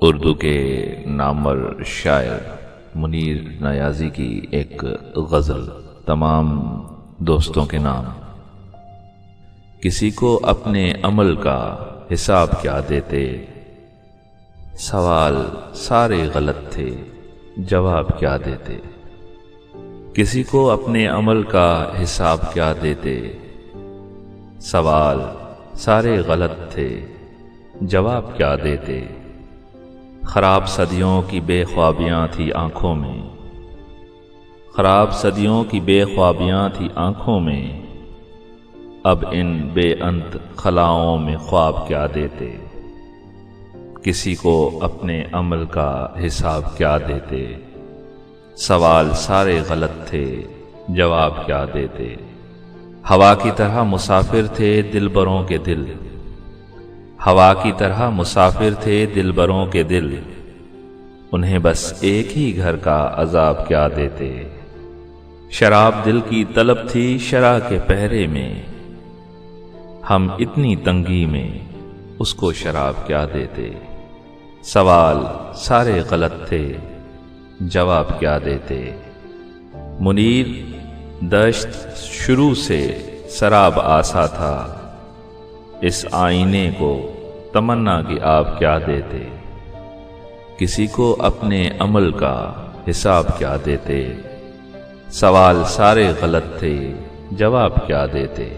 اردو کے نامور شاعر منیر نیازی کی ایک غزل تمام دوستوں کے نام۔ کسی کو اپنے عمل کا حساب کیا دیتے، سوال سارے غلط تھے جواب کیا دیتے۔ کسی کو اپنے عمل کا حساب کیا دیتے، سوال سارے غلط تھے جواب کیا دیتے۔ خراب صدیوں کی بے خوابیاں تھی آنکھوں میں، خراب صدیوں کی بے خوابیاں تھی آنکھوں میں، اب ان بے انت خلاؤں میں خواب کیا دیتے۔ کسی کو اپنے عمل کا حساب کیا دیتے، سوال سارے غلط تھے جواب کیا دیتے۔ ہوا کی طرح مسافر تھے دلبروں کے دل، ہوا کی طرح مسافر تھے دلبروں کے دل، انہیں بس ایک ہی گھر کا عذاب کیا دیتے۔ شراب دل کی طلب تھی شرع کے پہرے میں، ہم اتنی تنگی میں اس کو شراب کیا دیتے۔ سوال سارے غلط تھے جواب کیا دیتے۔ منیر دشت شروع سے سراب آسا تھا، اس آئینے کو تمنا کہ آپ کیا دیتے۔ کسی کو اپنے عمل کا حساب کیا دیتے، سوال سارے غلط تھے جواب کیا دیتے۔